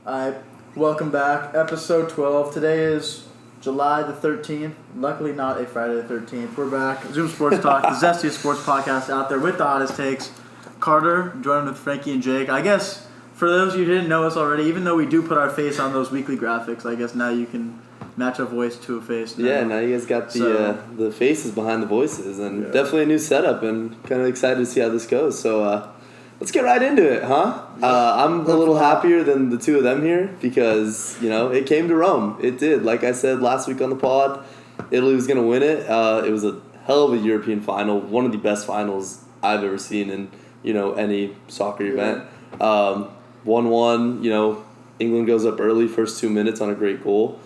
Alright, welcome back. Episode 12. Today is July the 13th. Luckily not a Friday the 13th. We're back. Zoom Sports Talk, the zestiest sports podcast out there with the hottest takes. Carter, joined with Frankie and Jake. I guess, for those of you who didn't know us already, even though we do put our face on those weekly graphics, I guess now you can match a voice to a face. Yeah, now you guys got the faces behind the voices, and definitely a new setup, and kind of excited to see how this goes. So let's get right into it, huh? I'm a little happier than the two of them here because, it came to Rome. It did. Like I said last week on the pod, Italy was going to win it. It was a hell of a European final, one of the best finals I've ever seen in, any soccer event. 1-1, England goes up early, first 2 minutes on a great goal.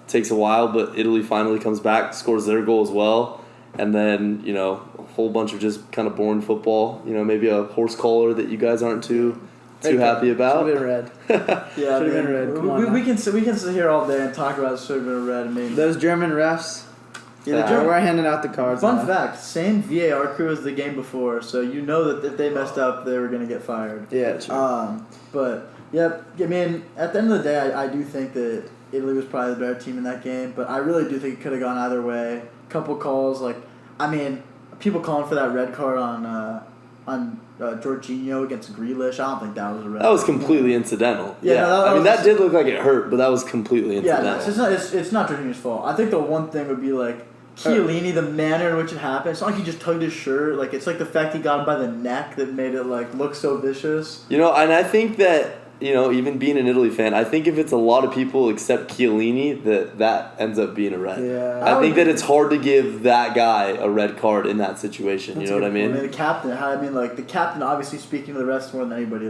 Takes a while, but Italy finally comes back, scores their goal as well. And then, a whole bunch of just kind of boring football. Maybe a horse collar that you guys aren't too happy about. Should have been red. Yeah, should have been red. Come on. We can sit here all day and talk about should have been red. I mean, those German refs. Yeah, we're handing out the cards. Fun fact: same VAR crew as the game before, so you know that if they messed up, they were gonna get fired. Yeah, true. But yeah, I mean, at the end of the day, I do think that Italy was probably the better team in that game, but I really do think it could have gone either way. Couple calls, people calling for that red card on Jorginho against Grealish. I don't think that was a red. That was completely incidental. Yeah. No, that did look like it hurt, but that was completely incidental. Yeah, it's not Jorginho's fault. I think the one thing would be Chiellini, the manner in which it happened. It's not like he just tugged his shirt. It's like the fact he got him by the neck that made it look so vicious. And I think that even being an Italy fan, I think if it's a lot of people except Chiellini, that ends up being a red. Yeah. I think that it's hard to give that guy a red card in that situation. You know what I mean? The captain. The captain obviously speaking to the refs more than anybody.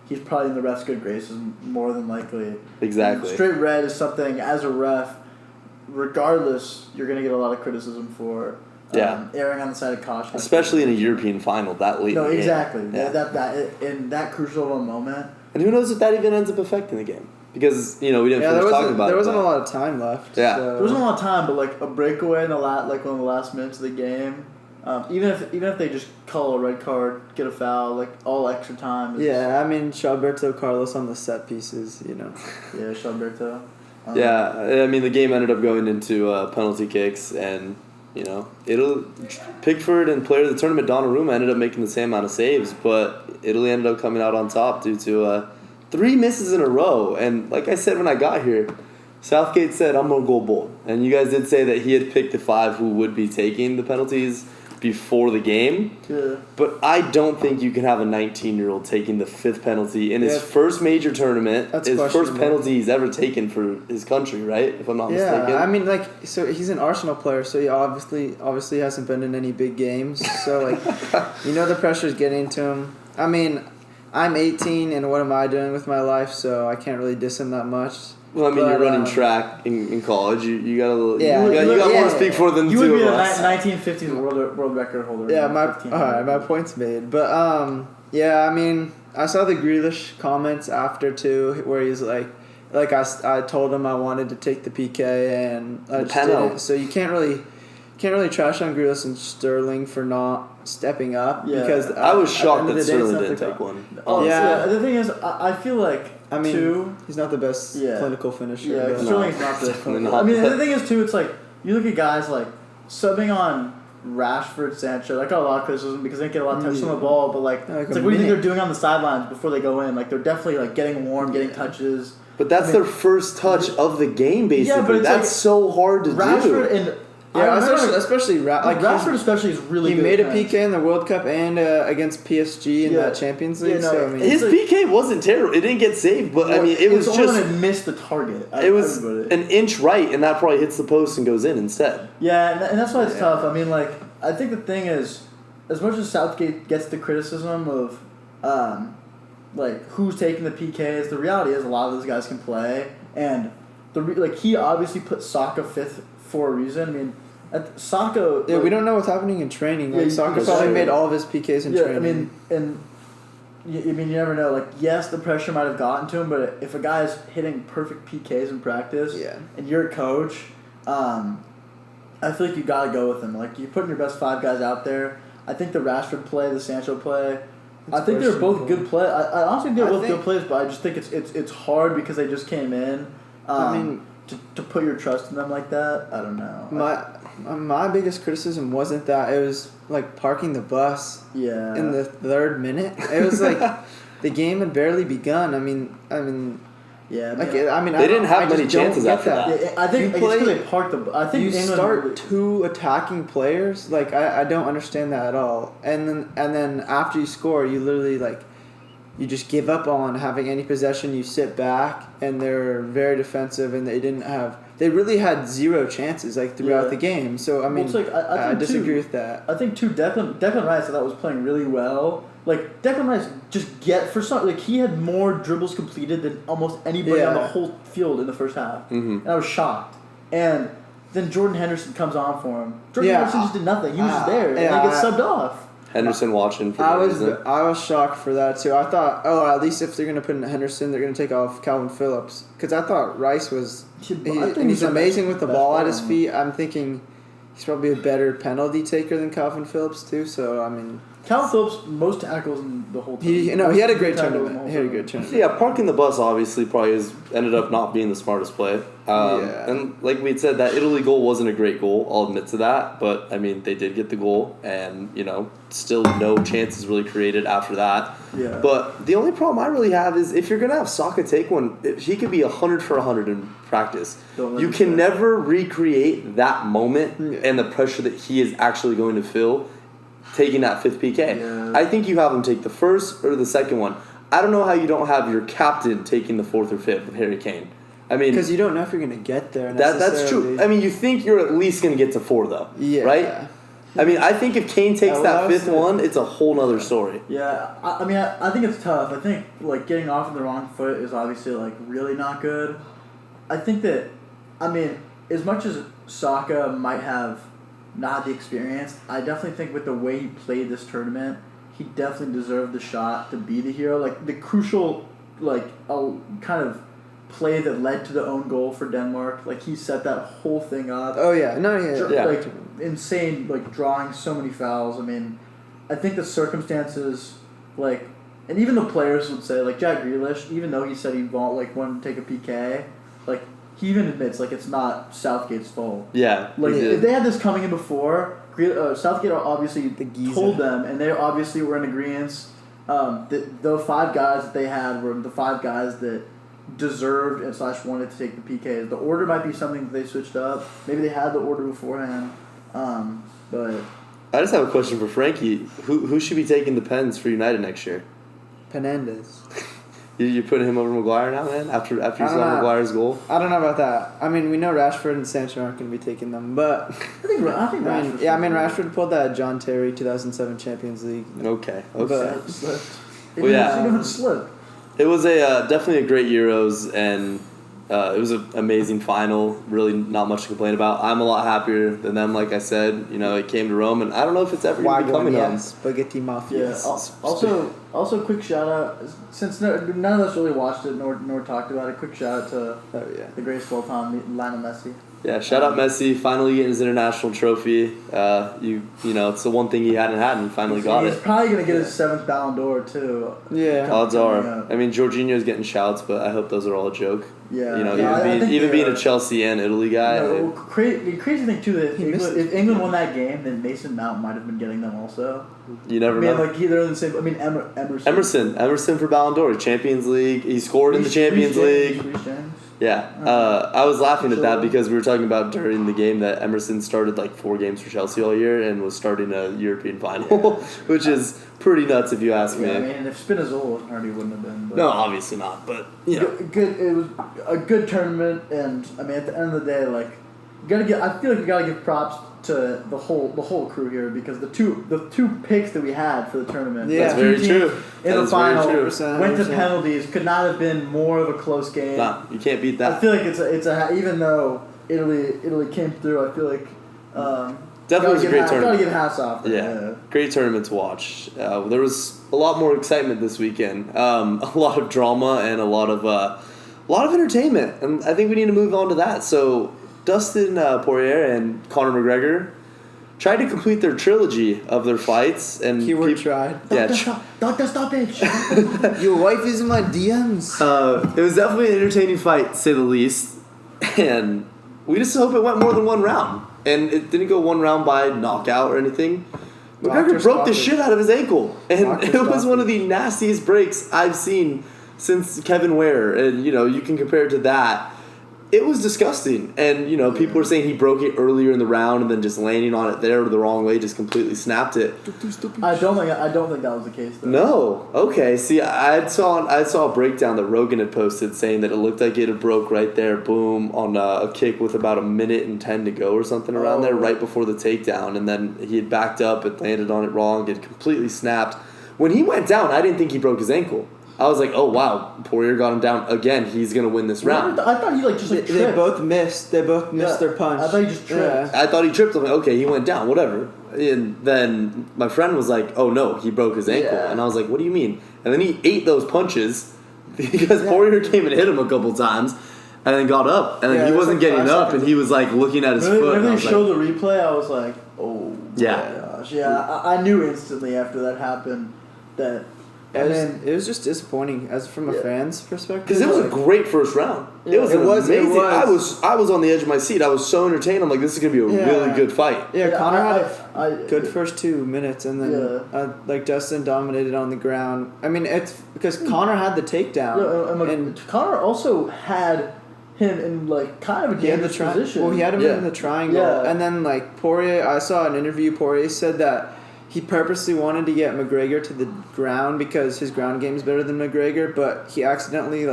He's probably in the refs' good graces more than likely. Exactly. And straight red is something as a ref, regardless, you're going to get a lot of criticism for. Erring on the side of caution, especially in a European final that late. No, exactly. Yeah. That in that crucial of a moment. And who knows if that even ends up affecting the game? Because, we didn't finish talking about it. There wasn't a lot of time left. Yeah. So. There wasn't a lot of time, but a breakaway in one of the last minutes of the game, even if they just call a red card, get a foul, all extra time. Shalberto Carlos on the set pieces, Yeah, Shalberto. The game ended up going into penalty kicks, and Pickford and player of the tournament Donnarumma ended up making the same amount of saves, but Italy ended up coming out on top due to 3 misses in a row. And like I said when I got here, Southgate said, I'm going to go bold. And you guys did say that he had picked the 5 who would be taking the penalties before the game. Yeah. But I don't think you can have a 19-year-old taking the 5th penalty in his first major tournament. That's his first penalty he's ever taken for his country, right? If I'm not mistaken. So he's an Arsenal player, so he obviously hasn't been in any big games. So the pressure's getting to him. I'm 18, and what am I doing with my life? So I can't really diss him that much. Well, you're running track in college. You got a little. Yeah, you got more to speak for than you two would be of us. the 1950s world record holder. Yeah, my point's made. But I saw the Grealish comments after too, where he's I told him I wanted to take the PK and I just didn't. So you can't really trash on Grealish and Sterling for not stepping up because I was shocked that Sterling didn't take one. The thing is, I feel like. He's not the best clinical finisher. Yeah, Sterling's not the best clinical. The thing is, too, it's you look at guys subbing on Rashford, Sancho. I got a lot of criticism because they didn't get a lot of touches on the ball, but what do you think they're doing on the sidelines before they go in? They're definitely getting warm, getting touches. But that's their first touch of the game, basically. Yeah, but that's so hard to do. Rashford and especially Rashford especially is really good. He made a PK in the World Cup and against PSG in that Champions League. His PK wasn't terrible. It didn't get saved, but it was just only one missed the target. It was an inch right, and that probably hits the post and goes in instead. Yeah, and that's why it's tough. I think the thing is, as much as Southgate gets the criticism of, who's taking the PKs, the reality is a lot of those guys can play, and he obviously put Saka 5th for a reason. Saka... Yeah, we don't know what's happening in training. Saka probably made all of his PKs in training. You never know. Yes, the pressure might have gotten to him, but if a guy's hitting perfect PKs in practice, and you're a coach, I feel like you got to go with him. You're putting your best 5 guys out there. I think the Rashford play, the Sancho play, I think they're both questionable. good play. I honestly think they're I both think- good plays, but I just think it's hard because they just came in. I mean, to put your trust in them like that, I don't know. My biggest criticism wasn't that it was like parking the bus Yeah. in the 3rd minute. It was like the game had barely begun. I mean, Yeah. like yeah. I mean, They I didn't don't- have I just many don't chances get after that. Yeah, I think You it's 'cause play- they parked the. I think You England start really- 2 attacking players. Like I don't understand that at all. And then after you score, you literally like you just give up on having any possession. You sit back, and they're very defensive, and they really had 0 chances like throughout Yeah. the game. So I mean, it's like, I think disagree too, with that. I think too. Declan Rice, I thought was playing really well. Like Declan Rice, he had more dribbles completed than almost anybody on the Yeah. whole field in the first half, Mhm. and I was shocked. And then Jordan Henderson comes on for him. Jordan Yeah. Henderson just did nothing. He was just there, and yeah, he gets subbed off. Henderson watching for I no was reason. I was shocked for that too. I thought, at least if they're gonna put in Henderson, they're gonna take off Calvin Phillips because I thought Rice was and he's amazing with the ball at his feet. I'm thinking he's probably a better penalty taker than Calvin Phillips too. So I mean, Calvin Phillips, most tackles in the whole team. he had a great Most tackles in the tournament. whole He had a tournament. good tournament. Yeah, parking the bus obviously probably ended up not being the smartest play. Yeah. And like we had said, that Italy goal wasn't a great goal. I'll admit to that. But, I mean, they did get the goal. And, still no chances really created after that. Yeah. But the only problem I really have is if you're going to have Saka take one, he could be 100 for 100 in practice. Don't let You him can do it. never recreate that moment Yeah. and the pressure that he is actually going to feel taking that 5th PK. Yeah. I think you have him take the first or the second one. I don't know how you don't have your captain taking the 4th or 5th with Harry Kane. I mean, Because you don't know if you're gonna get there. that's true. necessarily. I mean, you think you're at least going to get to 4 though, Yeah. right? I mean, I think if Kane takes Yeah, well, that that was 5th the- one, it's a whole nother story. Yeah, I think it's tough. I think like getting off on the wrong foot is obviously like really not good. I think that, as much as Saka might have not the experience, I definitely think with the way he played this tournament, he definitely deserved the shot to be the hero. Like the crucial, kind of play that led to the own goal for Denmark. Like he set that whole thing up. Oh yeah, no, yeah. Yeah. Like insane, like drawing so many fouls. I mean, I think the circumstances, and even the players would say, like Jack Grealish, even though he said he wanted to take a PK, he even admits it's not Southgate's fault. Yeah. he did. If they had this coming in before, Southgate obviously geezer. told them, and they obviously were in agreement. That the 5 guys that they had were the 5 guys that deserved and / wanted to take the PKs. The order might be something that they switched up. Maybe they had the order beforehand. But I just have a question for Frankie. Who should be taking the pens for United next year? Penendez. You putting him over Maguire now, man? After you I don't saw know. Maguire's goal? I don't know about that. I mean, we know Rashford and Sancho aren't going to be taking them, but I think Rashford's Rashford pulled that John Terry 2007 Champions League. Okay. But- Slipped. Well, yeah. He didn't slip. It was a definitely a great Euros, and it was an amazing final. Really, not much to complain about. I'm a lot happier than them. Like I said, it came to Rome, and I don't know if it's ever going to be coming home. Spaghetti Mafia. Yeah. Also, quick shout out, since none of us really watched it nor talked about it. Quick shout out to Oh yeah. the greatest of all time, Lionel Messi. Yeah, shout out Messi, finally getting his international trophy. It's the one thing he hadn't had, and he finally got He's it. probably gonna get his 7th Ballon d'Or too. Yeah. Odds coming are. up. I mean, Jorginho's getting shouts, but I hope those are all a joke. Yeah. Even I think being they a Chelsea and Italy guy. No, the crazy thing too that He missed if England won that game, then Mason Mount might have been getting them also. You never know. They're in the same. Emerson. Emerson for Ballon d'Or, Champions League. He scored in the Champions League. Reece James. Yeah, I was laughing at that because we were talking about during the game that Emerson started 4 games for Chelsea all year and was starting a European final, which is pretty nuts if you ask me. Yeah, if Spinazzola wasn't hurt, he wouldn't have been. But No, obviously not, but good. It was a good tournament, and at the end of the day, I feel like you gotta give props to the whole crew here because the two picks that we had for the tournament. Yeah. That's the very two true. teams That In the is very final, true. went to 100%. penalties. Could not have been more of a close game. Nah, you can't beat I that. feel like it's a even though Italy came through. I feel like Definitely was a great Gotta tournament. give hats off. There, Yeah, great tournament to watch. There was a lot more excitement this weekend. A lot of drama and a lot of entertainment, and I think we need to move on to that. So Dustin Poirier and Conor McGregor tried to complete their trilogy of their fights. And Keyword tried. Yeah, Doctor, stop it. Your wife is in my DMs. it was definitely an entertaining fight, to say the least. And we just hope it went more than one round. And it didn't go one round by knockout or anything. McGregor broke the shit out of his ankle. And it was one of the nastiest breaks I've seen since Kevin Ware. And, you can compare it to that. It was disgusting. And, people were saying he broke it earlier in the round and then just landing on it there the wrong way just completely snapped it. I don't think that was the case, though. No. Okay. See, I saw a breakdown that Rogan had posted saying that it looked like it had broke right there, boom, on a kick with about 1:10 to go or something around there, right before the takedown. And then he had backed up, it landed on it wrong, it completely snapped. When he went down, I didn't think he broke his ankle. I was like, oh, wow, Poirier got him down again. He's going to win this round. I thought he tripped. They both missed. They both missed their punch. I thought he just tripped. I thought he tripped. I'm like, okay, he went down, whatever. And then my friend was like, oh, no, he broke his ankle. Yeah. And I was like, what do you mean? And then he ate those punches because Poirier came and hit him a couple times and then got up. And then he wasn't getting up, and he was like looking at his foot. When they showed the replay, I was like, oh, my Yeah. gosh. Yeah, I knew instantly after that happened that... It was just disappointing as from a fan's perspective. Because it was a great first round. Yeah, it was amazing. It was. I was on the edge of my seat. I was so entertained. I'm like, this is going to be a really good fight. Yeah, Conor had a good first 2 minutes, and then Justin dominated on the ground. I mean, it's because Conor had the takedown. Yeah, and Conor also had him in kind of a dangerous position. Well, he had him in the triangle, and then Poirier. I saw an interview. Poirier said that he purposely wanted to get McGregor to the ground because his ground game is better than McGregor, but he accidentally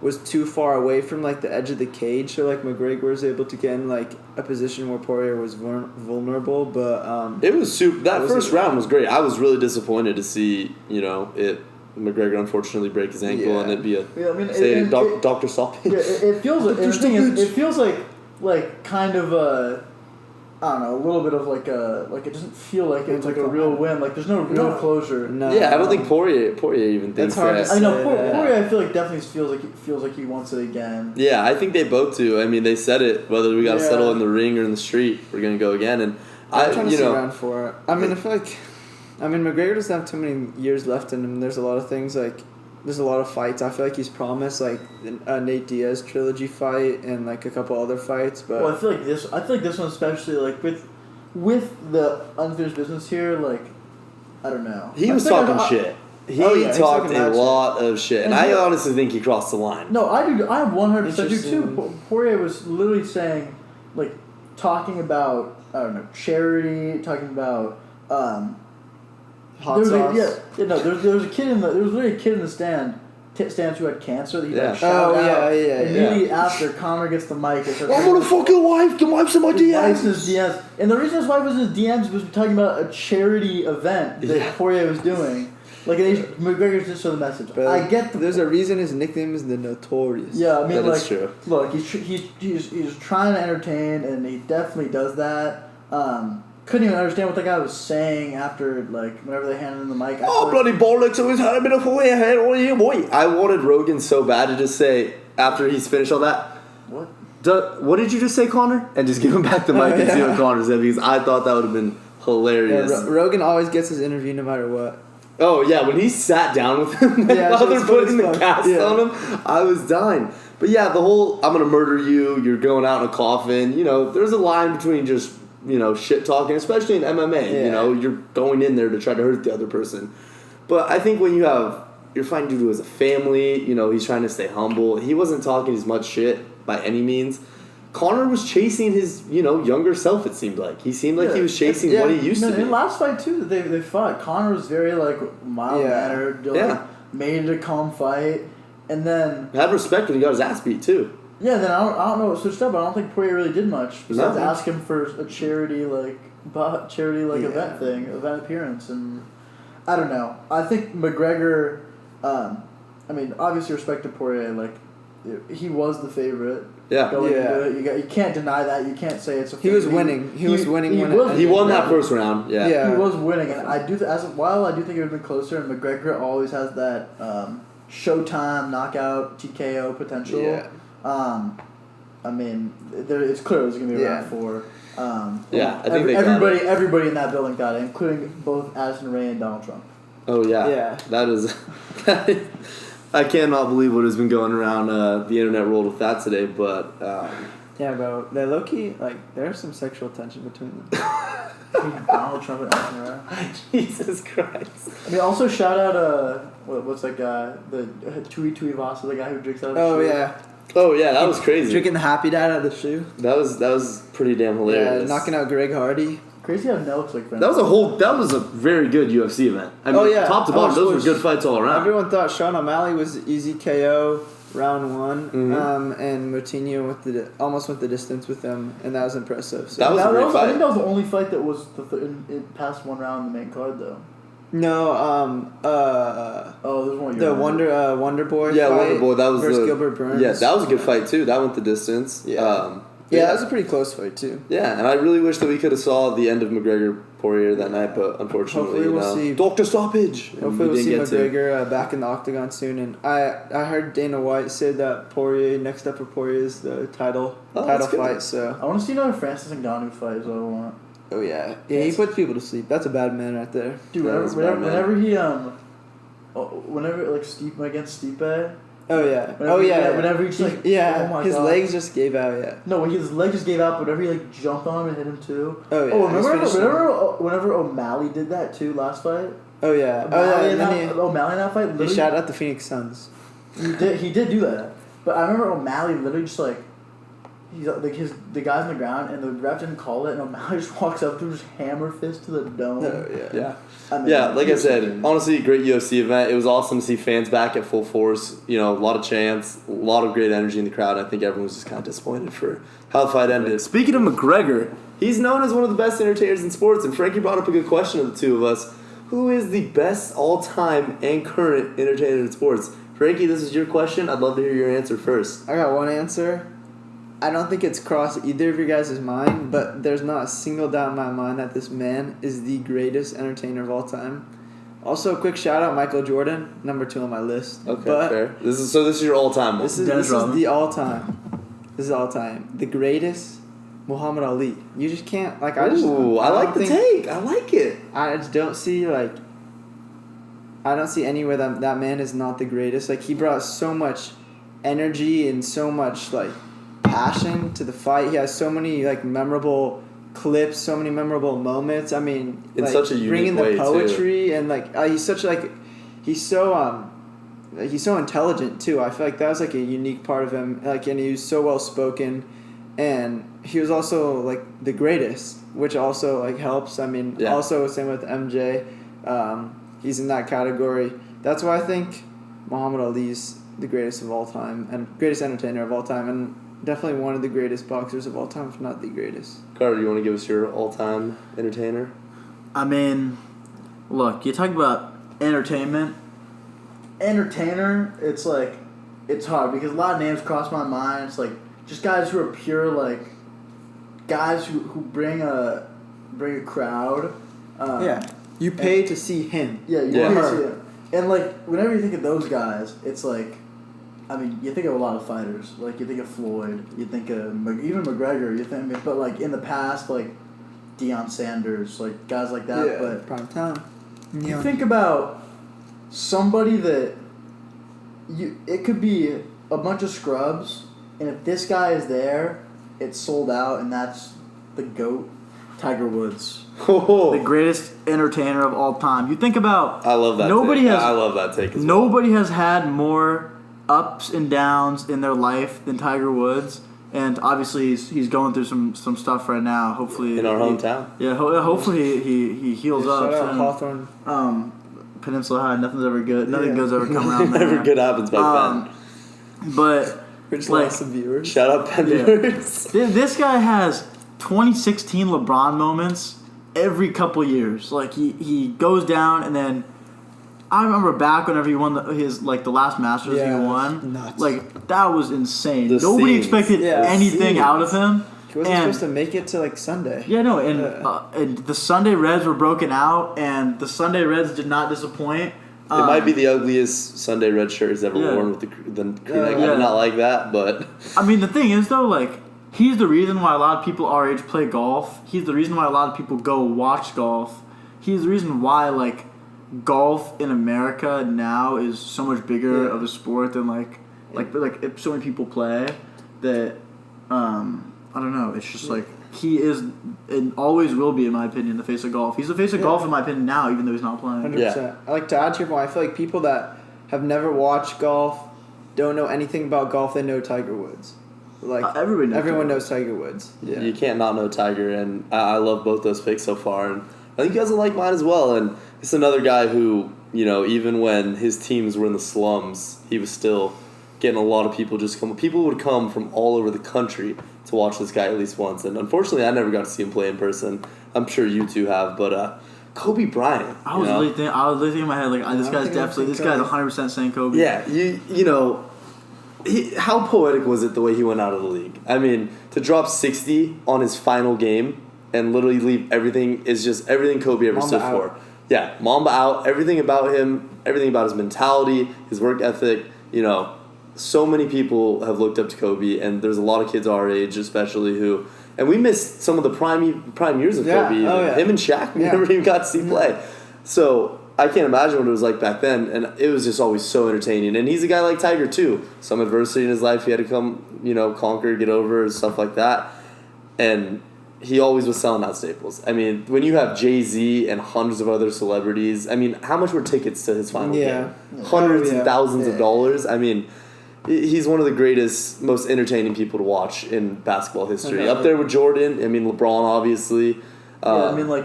was too far away from the edge of the cage, so McGregor was able to get in a position where Poirier was vulnerable. But it was super. That first round was great. I was really disappointed to see McGregor unfortunately break his ankle and it'd be Dr. Stoppage. Yeah, it feels like it feels like kind of a. I don't know, a little bit of it doesn't feel like it's a real win. There's no real closure. No. Yeah, I don't think Poirier even thinks that. I know Poirier. I feel definitely feels like he wants it again. Yeah, I think they both do. I mean, they said it. Whether we got to settle in the ring or in the street, we're gonna go again. And I'm trying to see around for it. I mean, I feel McGregor doesn't have too many years left in him. There's a lot of things there's a lot of fights. I feel like he's promised a Nate Diaz trilogy fight and a couple other fights. But I feel like this one especially with the unfinished business here. I don't know. He was talking shit. He talked a lot of shit, and I honestly think he crossed the line. No, I do. I 100% do too. Poirier was literally saying, talking about charity, talking about hot sauce. There was a kid there was literally a kid in the stands who had cancer that he shouted out. Immediately after Conor gets the mic, I'm gonna fuck your wife. Your wife's in my DMs. And the reason his wife was in his DMs was talking about a charity event that Poirier was doing. McGregor's just for the message. But I get there's a reason his nickname is the Notorious. Yeah, I mean, that's true. Look, he's trying to entertain, and he definitely does that. Couldn't even understand what the guy was saying after, whenever they handed him the mic. Bloody bollocks, always had a bit of a head on you, boy. I wanted Rogan so bad to just say, after he's finished all that, what did you just say, Conor? And just give him back the mic and see what Conor said, because I thought that would have been hilarious. Yeah, Rogan always gets his interview no matter what. Oh, yeah, when he sat down with him while they're putting the cast on him, I was dying. But yeah, the whole, I'm going to murder you, you're going out in a coffin, there's a line between just, shit talking, especially in MMA, you're going in there to try to hurt the other person. But I think when you're fighting due to as a family, he's trying to stay humble. He wasn't talking as much shit by any means. Conor was chasing his, younger self, it seemed like. He seemed like he was chasing what he used to be. In the last fight, too, that they fought, Conor was very, mild-mannered, made it a calm fight, and then... Had respect when he got his ass beat, too. Yeah, then I don't know what switched up, but I don't think Poirier really did much, besides ask him for a charity, event thing, event appearance, and... I don't know. I think McGregor... obviously respect to Poirier, he was the favorite. Yeah. Going into it. You can't deny that. You can't say it's a. He was winning. He was winning. He won that first round. Yeah. He was winning, and I do. While I do think it would have been closer, and McGregor always has that Showtime knockout TKO potential. Yeah. I mean, it's clear it was going to be around 4. I think everybody in that building got it, including both Addison Rae and Donald Trump. Oh yeah, Yeah. That is. I cannot believe what has been going around the internet world with that today, but. Yeah, bro. They low key there's some sexual tension between them. Donald Trump and Addison Rae. Jesus Christ. I mean, also shout out what's that guy? The Tui Tuivasa, the guy who drinks out of the shoe. Oh yeah, that was crazy. Drinking the Happy Dad out of the shoe. That was pretty damn hilarious. Yeah, knocking out Greg Hardy. Crazy how Nelk's like friends. That was a very good UFC event. I mean, top to bottom, those were good fights all around. Everyone thought Sean O'Malley was easy KO round 1, and Moutinho almost went the distance with him, and that was impressive. So that was a great fight. I think that was the only fight that was it passed one round in the main card though. No, there's one. The Wonder Boy. Yeah, fight Wonder Boy. That was versus Gilbert Burns. Yeah, that was a good fight too. That went the distance. Yeah. Yeah, that was a pretty close fight too. Yeah, and I really wish that we could have saw the end of McGregor Poirier that night, but unfortunately, hopefully we'll see Doctor Stoppage. Hopefully we'll see McGregor back in the octagon soon. And I heard Dana White say that Poirier next up for Poirier is the title fight. So I want to see another Francis Ngannou fight. Is what I want. Oh yeah, he puts people to sleep. That's a bad man right there. Dude, whenever he Stipe against Stipe. Oh yeah. Whenever he just oh my his God. legs just gave out. Yeah. No, when his leg just gave out. But whenever he jumped on him and hit him too. Oh yeah. Whenever O'Malley did that too last fight. Oh yeah. O'Malley in that fight. He shot at the Phoenix Suns. He did do that. But I remember O'Malley literally just he's the guy's on the ground and the ref didn't call it and O'Malley just walks up to just hammer fist to the dome. Oh yeah. I mean, like I said, honestly, great UFC event. It was awesome to see fans back at full force. A lot of chants, a lot of great energy in the crowd. I think everyone was just kind of disappointed for how the fight ended. Speaking of McGregor, he's known as one of the best entertainers in sports, and Frankie brought up a good question of the two of us. Who is the best all-time and current entertainer in sports? Frankie, this is your question. I'd love to hear your answer first. I got one answer. I don't think it's crossed either of your guys' mind, but there's not a single doubt in my mind that this man is the greatest entertainer of all time. Also, a quick shout out, Michael Jordan, number 2 on my list. Okay, fair. This is your all-time one. This is the all-time. This is all-time. The greatest, Muhammad Ali. You just can't I like the take. I like it. I just don't see I don't see anywhere that man is not the greatest. He brought so much energy and so much passion to the fight. He has so many memorable clips, so many memorable moments. I mean, in such a unique bringing way the poetry too. And he's such he's so intelligent too. I feel like that was a unique part of him. And he was so well spoken, and he was also the greatest, which also helps. I mean, also same with MJ. He's in that category. That's why I think Muhammad Ali's the greatest of all time and greatest entertainer of all time, and definitely one of the greatest boxers of all time, if not the greatest. Carter, you want to give us your all-time entertainer? I mean, look, you talk about entertainment. Entertainer, it's it's hard because a lot of names cross my mind. It's just guys who are pure guys who bring a crowd. You pay to see him. Yeah, you pay to see him. And whenever you think of those guys, it's I mean, you think of a lot of fighters. You think of Floyd. You think of even McGregor. But in the past, Deion Sanders, guys like that. Yeah, but prime time. You think about somebody that it could be a bunch of scrubs, and if this guy is there, it's sold out, and that's the GOAT, Tiger Woods. The greatest entertainer of all time. You think about. I love that. I love that take. Nobody has had more ups and downs in their life than Tiger Woods, and obviously he's going through some stuff right now. Hopefully in our hometown. Hopefully he heals up. Shout out Hawthorne. Peninsula High. Nothing's ever good. Nothing good's ever come around there. Never good happens back then. But we just lost some viewers. Shout out Penn viewers. This guy has 2016 LeBron moments every couple years. He goes down, and then I remember back whenever he won his the last Masters he won. Nuts. That was insane. Nobody expected anything out of him. He wasn't supposed to make it to Sunday. Yeah, no, and the Sunday Reds were broken out, and the Sunday Reds did not disappoint. might be the ugliest Sunday red shirt he's ever worn with the crew-neck. I do not like that, but... I mean, the thing is, though, like, he's the reason why a lot of people our age play golf. He's the reason why a lot of people go watch golf. He's the reason why, like, golf in America now is so much bigger of a sport than, like so many people play that, I don't know, it's just, like, he is and always will be, in my opinion, the face of golf. He's the face of golf, in my opinion, now, even though he's not playing. 100%. Yeah. I like to add to your point. I feel like people that have never watched golf, don't know anything about golf, they know Tiger Woods. Like everyone knows Tiger Woods. Yeah. You can't not know Tiger, and I love both those picks so far, and I think you guys will like mine as well. And it's another guy who, you know, even when his teams were in the slums, he was still getting a lot of people People would come from all over the country to watch this guy at least once. And unfortunately, I never got to see him play in person. I'm sure you two have, but Kobe Bryant. I was really thinking in my head, like, this guy's 100% saying Kobe. Yeah, you know, how poetic was it the way he went out of the league? I mean, to drop 60 on his final game and literally leave everything is just everything Kobe ever stood for. Yeah, Mamba out, everything about him, everything about his mentality, his work ethic, you know, so many people have looked up to Kobe, and there's a lot of kids our age especially who, and we missed some of the prime years of Kobe. Him and Shaq, we never even got to see play. So I can't imagine what it was like back then, and it was just always so entertaining. And he's a guy like Tiger too. Some adversity in his life he had to come, you know, conquer, get over, stuff like that. And he always was selling out Staples. I mean, when you have Jay-Z and hundreds of other celebrities, I mean, how much were tickets to his final game? Hundreds and thousands of dollars. I mean, he's one of the greatest, most entertaining people to watch in basketball history. Up there with Jordan. I mean, LeBron, obviously. I mean, like,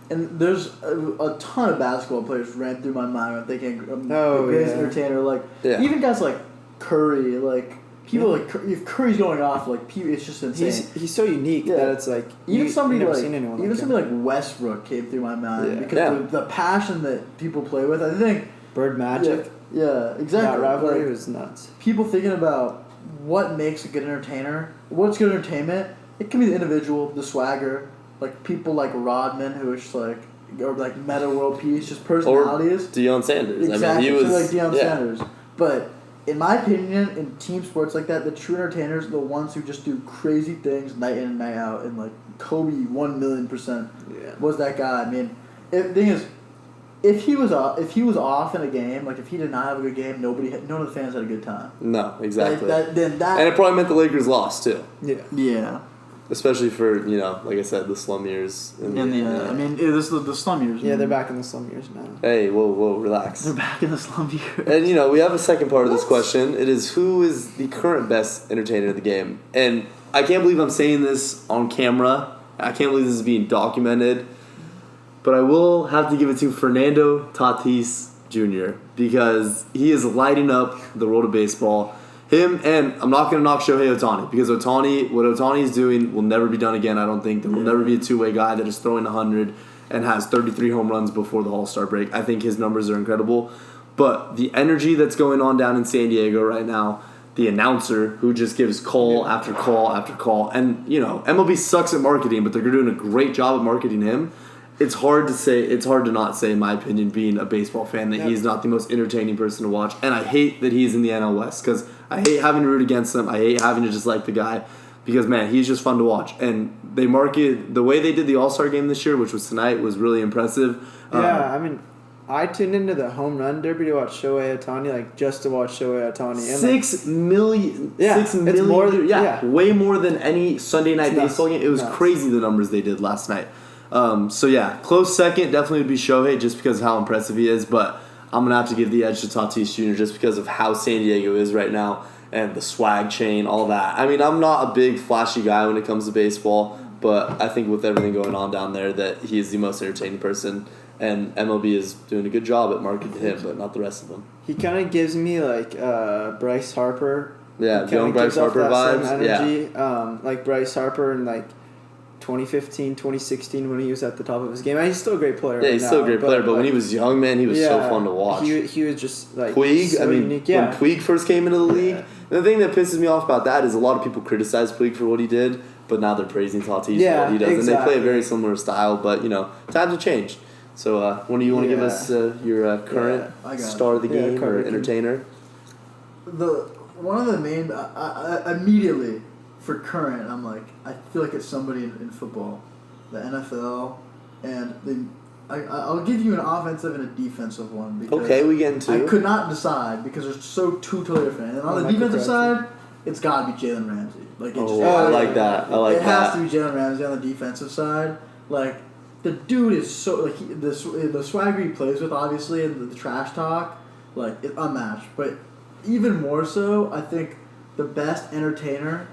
and there's a ton of basketball players ran through my mind. I'm thinking, greatest entertainer. Like, even guys like Curry, like, people like if Curry's going off, like, it's just insane. He's so unique that it's like even somebody like Westbrook came through my mind because the passion that people play with. I think Bird Magic. Yeah, exactly. That rivalry was nuts. People thinking about what makes a good entertainer, what's good entertainment. It can be the individual, the swagger, like people like Rodman, who is just like, or like Meta World Peace, just personalities. Or Deion Sanders. Exactly. I mean, he was like Deion Sanders. But in my opinion, in team sports like that, the true entertainers are the ones who just do crazy things night in and night out. And like Kobe, 1,000,000% was that guy. I mean, the thing is, if he was off in a game, like if he did not have a good game, none of the fans had a good time. No, exactly. And it probably meant the Lakers lost too. Yeah. Especially for, you know, like I said, the slum years. I mean, this is the slum years. Yeah, they're back in the slum years now. Hey, whoa, relax. They're back in the slum years. And, you know, we have a second part of this question. It is, who is the current best entertainer of the game? And I can't believe I'm saying this on camera. I can't believe this is being documented. But I will have to give it to Fernando Tatis Jr. because he is lighting up the world of baseball. Him, and I'm not going to knock Shohei Ohtani because what Ohtani is doing will never be done again, I don't think. There will never be a two-way guy that is throwing 100 and has 33 home runs before the All-Star break. I think his numbers are incredible. But the energy that's going on down in San Diego right now, the announcer who just gives call after call after call, and, you know, MLB sucks at marketing, but they're doing a great job at marketing him. It's hard to not say, in my opinion, being a baseball fan, that he's not the most entertaining person to watch. And I hate that he's in the NL West because I hate having to root against him. I hate having to just like the guy because, man, he's just fun to watch. And they market the way they did the All-Star game this year, which was tonight, was really impressive. I mean, I tuned into the home run derby to watch Shohei Ohtani, like just to watch Shohei Ohtani. And 6 million. Yeah, 6 million. it's more than, way more than any Sunday night baseball game. It was crazy the numbers they did last night. Close second definitely would be Shohei just because of how impressive he is, but I'm going to have to give the edge to Tatis Jr. just because of how San Diego is right now and the swag chain, all that. I mean, I'm not a big flashy guy when it comes to baseball, but I think with everything going on down there that he is the most entertaining person, and MLB is doing a good job at marketing him, but not the rest of them. He kind of gives me like Bryce Harper. Yeah, young Bryce Harper vibes. Energy. Like Bryce Harper and like 2015, 2016 when he was at the top of his game. He's still a great player. Yeah, he's still a great player, but when he was young, man, he was so fun to watch. He was just like Puig. So unique. When Puig first came into the league, the thing that pisses me off about that is a lot of people criticize Puig for what he did, but now they're praising Tatis for what he does, and they play a very similar style. But you know, times have changed. So, when do you want to give us your current star of the game or entertainer? One of the main immediately for current, I'm like, I feel like it's somebody in football, the NFL, and I'll give you an offensive and a defensive one. Because okay, we get into. I could not decide because they're two totally different. And on the defensive side, it's got to be Jalen Ramsey. Like, I like that. It has to be Jalen Ramsey on the defensive side. Like, the dude is so like the swagger he plays with, obviously, and the trash talk, like, it's unmatched. But even more so, I think the best entertainer,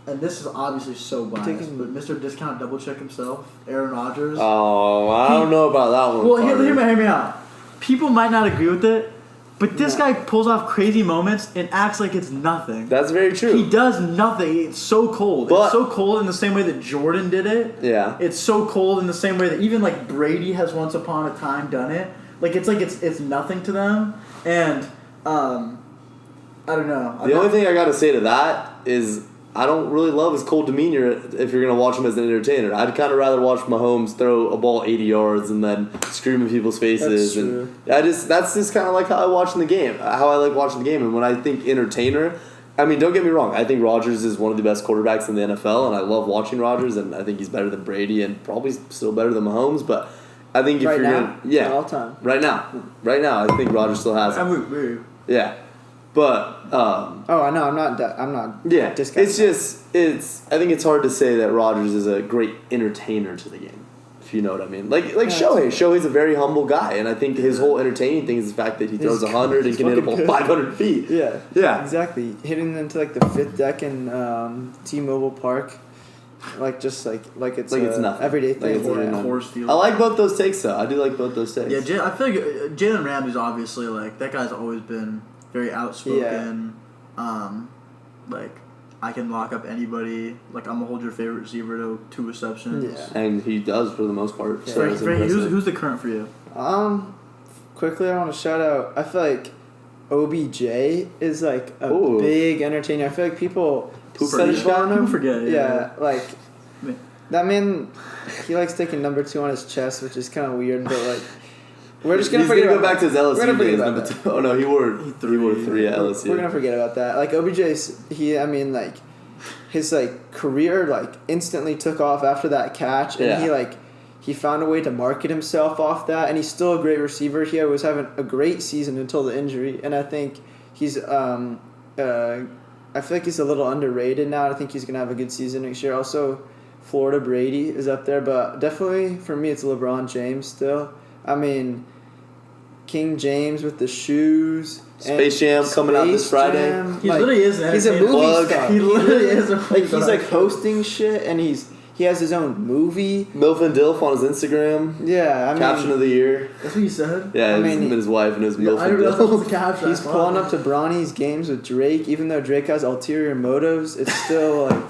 and this is obviously so biased, but Mr. Discount Double Check himself, Aaron Rodgers. Oh, I don't know about that one. Well, hear me out. People might not agree with it, but this guy pulls off crazy moments and acts like it's nothing. That's very true. He does nothing. It's so cold. But, it's so cold in the same way that Jordan did it. Yeah. It's so cold in the same way that even like Brady has once upon a time done it. Like it's nothing to them. And I don't know. The only thing I got to say to that is I don't really love his cold demeanor if you're going to watch him as an entertainer. I'd kind of rather watch Mahomes throw a ball 80 yards and then scream in people's faces. That's true. And that's just kind of like how I watch the game, how I like watching the game. And when I think entertainer, I mean, don't get me wrong. I think Rodgers is one of the best quarterbacks in the NFL, and I love watching Rodgers, and I think he's better than Brady and probably still better than Mahomes. But I think if right you're now, going to... all time. Right now, I think Rodgers still has it. Yeah. But I know I'm not yeah, discounting. I think it's hard to say that Rodgers is a great entertainer to the game, if you know what I mean. Like Shohei's a very humble guy, and I think his whole entertaining thing is the fact that he throws 100 and can hit a ball 500 feet. Yeah, exactly. Hitting them to like the fifth deck in T-Mobile Park, like it's nothing. Everyday thing. Field. I like both those takes though. I do like both those takes. Yeah, I feel like Jalen Ramsey's obviously like that guy's always been very outspoken. Like, I can lock up anybody. Like, I'm gonna hold your favorite receiver to 2 receptions. Yeah. And he does for the most part. Yeah. So who's the current for you? Quickly, I want to shout out. I feel like OBJ is like a big entertainer. I feel like people forget. Yeah, like that man. He likes taking number 2 on his chest, which is kind of weird, but like. We're just gonna go back to his LSU days. Number 2. Oh no, he wore 3 at LSU. We're gonna forget about that. Like OBJ's, his like career like instantly took off after that catch, and he found a way to market himself off that, and he's still a great receiver. He was having a great season until the injury, and I think he's I feel like he's a little underrated now. I think he's gonna have a good season next year. Also, Florida Brady is up there, but definitely for me it's LeBron James still. I mean, King James with the shoes. Space Jam coming out this Friday. He literally is. He's a movie star. He literally is a movie star. He's like hosting shit, and he has his own movie. Milf and Dilf on his Instagram. Yeah, caption of the year. That's what he said. Yeah, him and his wife and his Milf and Dilf. He's pulling up to Bronny's games with Drake, even though Drake has ulterior motives. It's still like.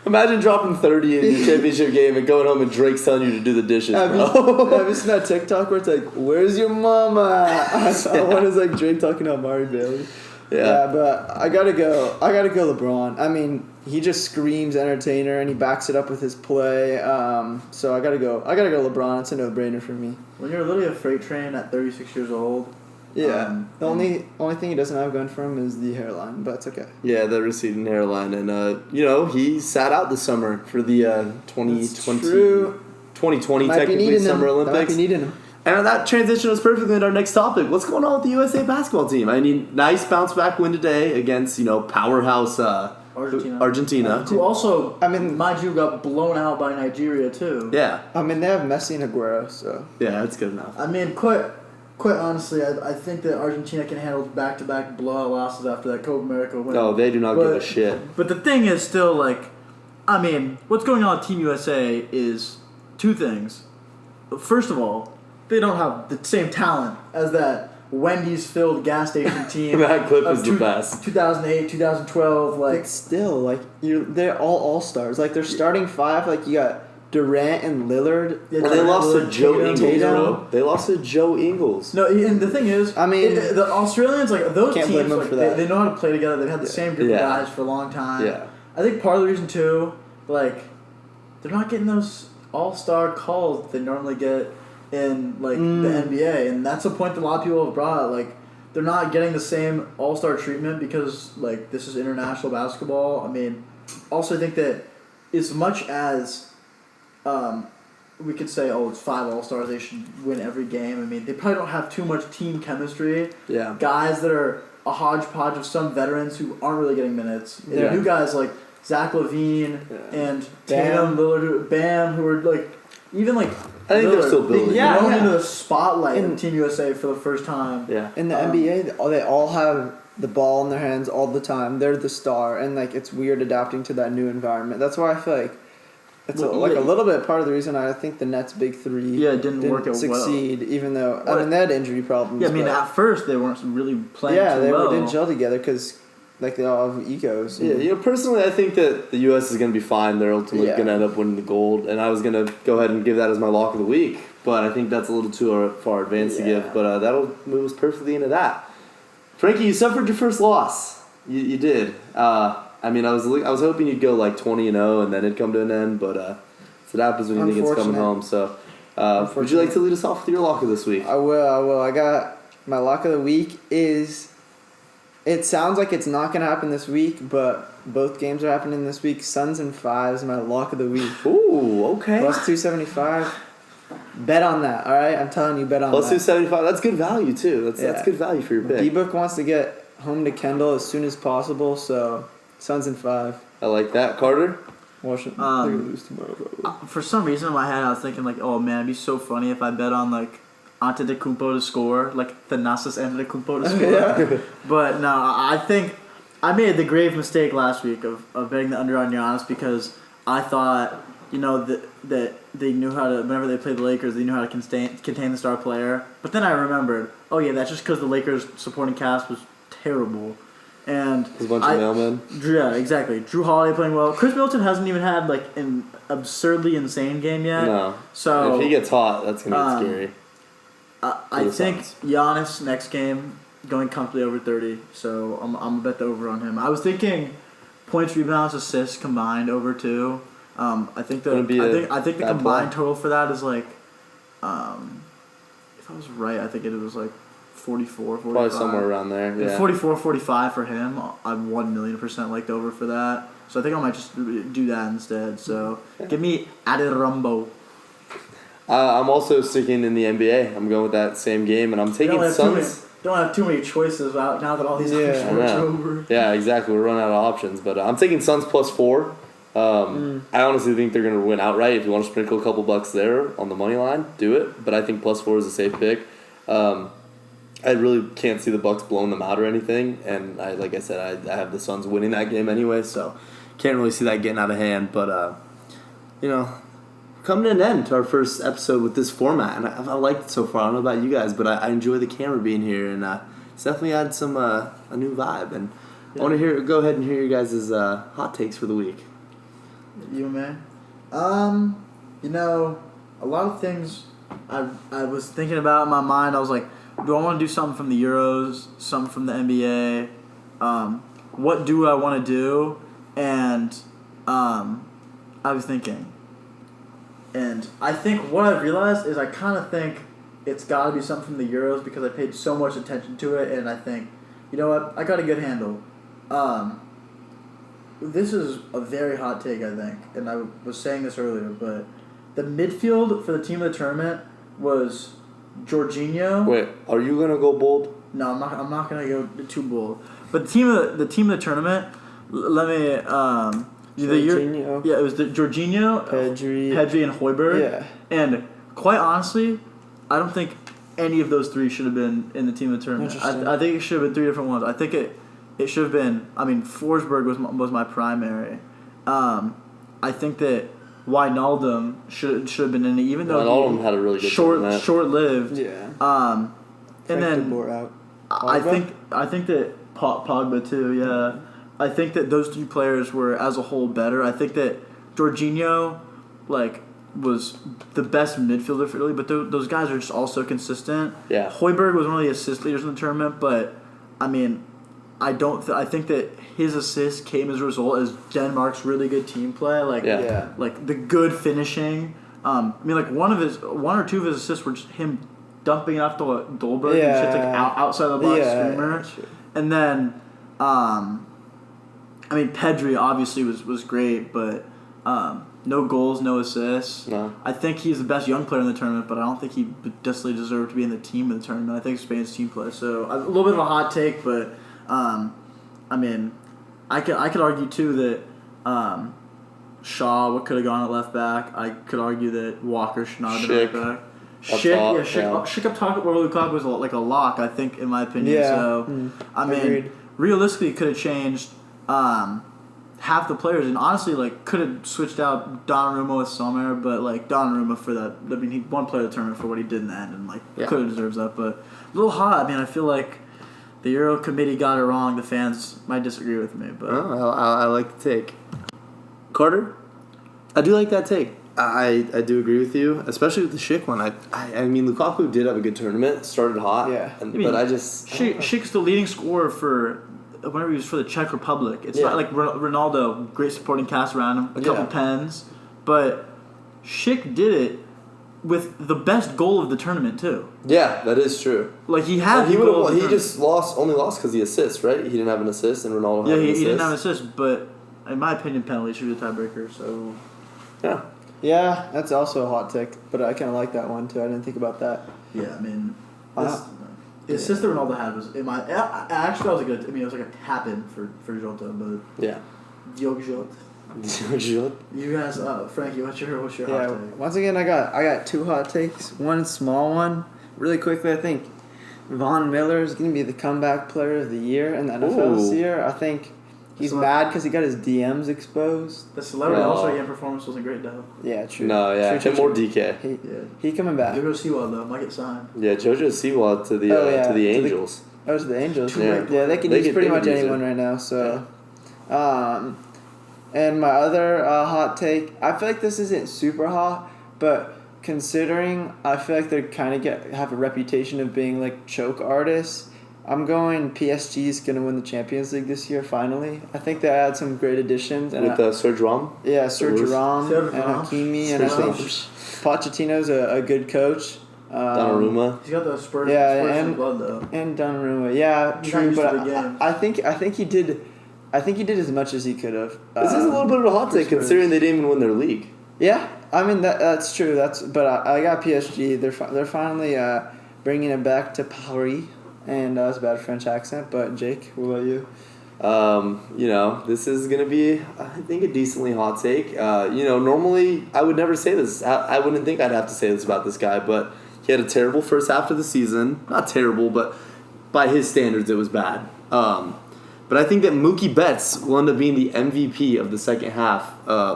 Imagine dropping 30 in your championship game and going home and Drake's telling you to do the dishes, bro. Have you seen that TikTok where it's like, "Where's your mama?" I saw one is like Drake talking to Amari Bailey. Yeah, but I gotta go LeBron. I mean, he just screams entertainer and he backs it up with his play. So I gotta go LeBron. It's a no-brainer for me. When you're literally a freight train at 36 years old. Yeah, the only thing he doesn't have going for him is the hairline, but it's okay. Yeah, the receding hairline, and he sat out this summer for the 2020 technically Summer Olympics. That might be needing him. And that transition was perfectly into our next topic. What's going on with the USA basketball team? I mean, nice bounce back win today against powerhouse Argentina. Who also, mind you, got blown out by Nigeria too. Yeah. I mean, they have Messi and Aguero, so yeah, that's good enough. I mean, Quite honestly, I think that Argentina can handle back-to-back blowout losses after that Copa America win. No, they do not give a shit. But the thing is still, what's going on with Team USA is 2 things. First of all, they don't have the same talent as that Wendy's-filled gas station team. That clip is the best. 2008, 2012, But still, they're all all-stars. Like, they're starting 5, you got Durant and Lillard. And they lost to Joe Ingles, bro. They lost to Joe Ingles. No, and the thing is, the Australians, those can't teams, blame them for that. They know how to play together. They've had the same group of guys for a long time. Yeah. I think part of the reason, too, they're not getting those all-star calls that they normally get. in like the NBA, and that's a point that a lot of people have brought. Like, they're not getting the same all-star treatment because like this is international basketball. I mean, also I think that as much as we could say, oh, it's 5 all-stars, they should win every game. I mean, they probably don't have too much team chemistry. Yeah. Guys that are a hodgepodge of some veterans who aren't really getting minutes. And Yeah. new guys like Zach LaVine and Tatum, Lillard, Bam, who are like, even like I think they're still building. They're going into the spotlight in Team USA for the first time. Yeah. In the NBA, they all have the ball in their hands all the time. They're the star, and like it's weird adapting to that new environment. That's why I feel like it's a little bit part of the reason I think the Nets' big three didn't work out succeed, even though I mean they had injury problems. Yeah, I mean at first they weren't really playing. They well. didn't gel together because like they all have egos. Yeah, personally, I think that the U.S. is going to be fine. They're ultimately going to end up winning the gold, and I was going to go ahead and give that as my lock of the week, but I think that's a little too far advanced to give. But that'll move us perfectly into that. Frankie, you suffered your first loss. You did. I mean, I was hoping you'd go like 20-0 and then it'd come to an end, but so that happens when you think it's coming home. So, would you like to lead us off with your lock of this week? I will. I got my lock of the week is. It sounds like it's not going to happen this week, but both games are happening this week. Suns and 5 is my lock of the week. Ooh, okay. Plus 275. Bet on that, all right? I'm telling you, bet on Plus that. Plus 275. That's good value, too. That's good value for your pick. D-Book wants to get home to Kendall as soon as possible, so Suns and 5. I like that. Carter? Washington. They're going to lose tomorrow, probably. For some reason in my head, I was thinking, like, oh, man, it'd be so funny if I bet on, like, Antetokounmpo to score, like Thanasis Antetokounmpo to score. Yeah. But no, I think I made the grave mistake last week of betting the under on Giannis because I thought, that they knew how to, whenever they played the Lakers, they knew how to contain the star player. But then I remembered, oh yeah, that's just because the Lakers supporting cast was terrible. And there's a bunch of mailmen. Yeah, exactly. Drew Holiday playing well. Chris Middleton hasn't even had like an absurdly insane game yet. No. So if he gets hot, that's gonna be scary. I think Giannis next game going comfortably over 30, so I'm gonna bet the over on him. I was thinking points, rebounds, assists combined over 2. I think the combined total for that is like, if I was right, I think it was like 44, 45. Probably somewhere around there. Yeah. 44, 45 for him. I'm 1,000,000% like over for that. So I think I might just do that instead. So give me Adirumbo. I'm also sticking in the NBA. I'm going with that same game, and I'm taking Suns. Don't have too many choices out now that all these sports are over. Yeah, exactly. We're running out of options, but I'm taking Suns plus 4. I honestly think they're going to win outright. If you want to sprinkle a couple bucks there on the money line, do it. But I think plus 4 is a safe pick. I really can't see the Bucks blowing them out or anything, and like I said, I have the Suns winning that game anyway, so can't really see that getting out of hand. But coming to an end to our first episode with this format, and I liked it so far. I don't know about you guys, but I enjoy the camera being here, and it's definitely had some a new vibe. And I want to go ahead and hear your guys' hot takes for the week. You, man? A lot of things I was thinking about in my mind. I was like, do I want to do something from the Euros, something from the NBA? What do I want to do? And I was thinking. And I think what I've realized is I kind of think it's got to be something from the Euros because I paid so much attention to it, and I think, you know what, I got a good handle. This is a very hot take, I think, and I was saying this earlier, but the midfield for the team of the tournament was Jorginho. Wait, are you gonna go bold? No, I'm not gonna go too bold. But the team of the tournament, let me Jorginho. it was the Jorginho, Pedri, and Højbjerg. Yeah. And quite honestly, I don't think any of those 3 should have been in the team of the tournament. I think it should have been 3 different ones. I think it should have been. I mean, Forsberg was my primary. I think that Wijnaldum should have been in it, even though Wijnaldum had a really good short-lived. Yeah. And then out. I think that Pogba too. Yeah, I think that those 3 players were as a whole better. I think that Jorginho, was the best midfielder for Italy, but those guys are just all so consistent. Yeah. Højbjerg was one of the assist leaders in the tournament, but I mean, I think that his assist came as a result as Denmark's really good team play, like the good finishing. I mean, like one or two of his assists were just him dumping it off to Dolberg and Yeah. shit's like outside the box Yeah, screamer. sure. And then, I mean, Pedri obviously was great, but no goals, no assists. No. I think he's the best young player in the tournament, but I don't think he necessarily deserved to be in the team of the tournament. I think Spain's team play. So a little bit of a hot take, but I mean, I could argue too that Shaw could have gone at left back. I could argue that Walker should not have been Schick. left back. Up Schick, top, yeah, Schick, yeah. Schick up top where Lukaku was like a lock, I think, in my opinion. Yeah. So, I mean, Agreed. realistically, it could have changed half the players, and honestly, like, could have switched out Donnarumma with Sommer, but like Donnarumma for that, I mean, he won player of the tournament for what he did in the end, and like Yeah. could have deserves that, but a little hot. I mean, I feel like the Euro committee got it wrong. The fans might disagree with me, but Oh, I like the take. Carter, I do like that take. I do agree with you, especially with the Schick one. I mean, Lukaku did have a good tournament, started hot, Yeah. but I just Schick's the leading scorer for whenever he was for the Czech Republic. It's Yeah. not like Ronaldo, great supporting cast around him, a couple Yeah. pens, but Schick did it with the best goal of the tournament too. yeah, that is true. Like he had, And he the would goal of have. the He tournament. just only lost because he assists, right? He didn't have an assist, and Ronaldo yeah, had an he assist. didn't have assists, but in my opinion, penalty should be the tiebreaker. So Yeah, Yeah, that's also a hot take, but I kind of like that one too. I didn't think about that. yeah, I mean, Wow. the assist that Ronaldo had was in my. Actually, I was like, I mean, it was like a tap in for Jota, but yeah. Jota. You guys, Frankie, what's your hot Yeah. take? Once again, I got two hot takes. One small one, really quickly. I think Von Miller is going to be the comeback player of the year in the NFL this Ooh. year. I think he's So- mad because he got his DMs exposed. The celebrity No. All-Star Game performance wasn't great though. Yeah, true. No, yeah, True, him true, or true. DK. He coming back. Jojo Siwa though might get signed. Yeah, JoJo Siwa to the Oh, yeah, to the to the- Angels. Oh, to the Angels. Yeah. Yeah, they can They use could- pretty they much could use anyone it. right now. So, and my other hot take, I feel like this isn't super hot, but considering I feel like they kind of have a reputation of being like choke artists. I'm going PSG's gonna win the Champions League this year. Finally, I think they had some great additions. And With Serge Rom. Sergio Serge Ram Ramos. and Hakimi, and I think Pochettino's a good coach. Donnarumma. He's got the Spurs, Yeah, Spurs and- in blood though. And Donnarumma, yeah, He got true, used but to the game. I think he did as much as he could have. This is a little bit of a hot take Spurs. considering they didn't even win their league. Yeah, I mean that's true. But I got PSG. They're finally bringing it back to Paris, and that was a bad French accent. But Jake, what about you? This is gonna be, I think, a decently hot take. Normally I would never say this. I wouldn't think I'd have to say this about this guy, but he had a terrible first half of the season. Not terrible, but by his standards, it was bad. But I think that Mookie Betts will end up being the MVP of the second half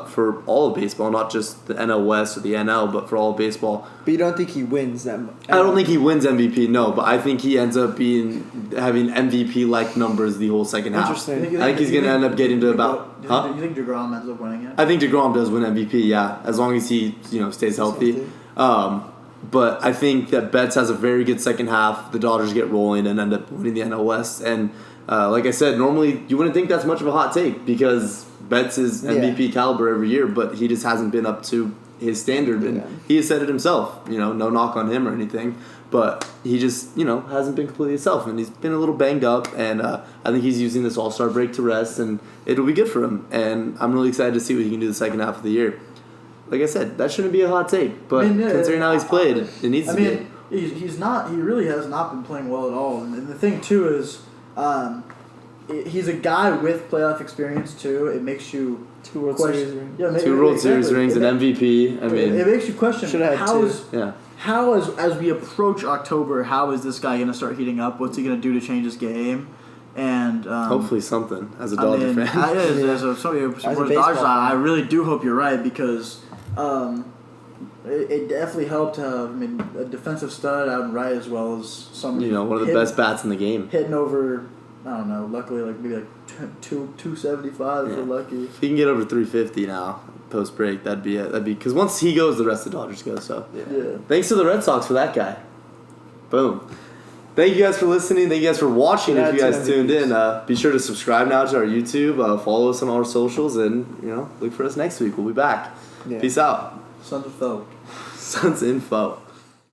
for all of baseball, not just the NL West or the NL, but for all of baseball. But you don't think he wins them? I don't think he wins MVP, no, but I think he ends up having MVP-like numbers the whole second half. Interesting. I think he's going to end up getting to about... You think DeGrom ends up winning it? I think DeGrom does win MVP, yeah, as long as he stays healthy. But I think that Betts has a very good second half. The Dodgers get rolling and end up winning the NL West. And like I said, normally you wouldn't think that's much of a hot take because Betts is MVP caliber every year, but he just hasn't been up to his standard. And he has said it himself, no knock on him or anything. But he just, hasn't been completely himself. And he's been a little banged up. And I think he's using this All-Star break to rest. And it'll be good for him. And I'm really excited to see what he can do the second half of the year. Like I said, that shouldn't be a hot take. But considering how he's played, it needs to be. He's not. He really has not been playing well at all. And the thing, too, is he's a guy with playoff experience, too. It makes you... Two World question- Series rings. Yeah, Two World Series rings, an MVP. I mean... It makes you question Should've had two. How, as we approach October, how is this guy going to start heating up? What's he going to do to change his game? And hopefully something, as a Dodger fan. As somebody who supports baseball Dodgers, fan. I really do hope you're right because it definitely helped to have a defensive stud out and right as well as somebody one of the best bats in the game. hitting over. I don't know. Luckily, maybe 275 if we're lucky. If he can get over 350 now, post break, that'd be because once he goes, the rest of the Dodgers go. So Yeah. thanks to the Red Sox for that guy. Boom. Thank you guys for listening. Thank you guys for watching. If you guys tuned in, be sure to subscribe now to our YouTube. Follow us on all our socials, and look for us next week. We'll be back. Yeah. Peace out. Sons of Foe. Suns info.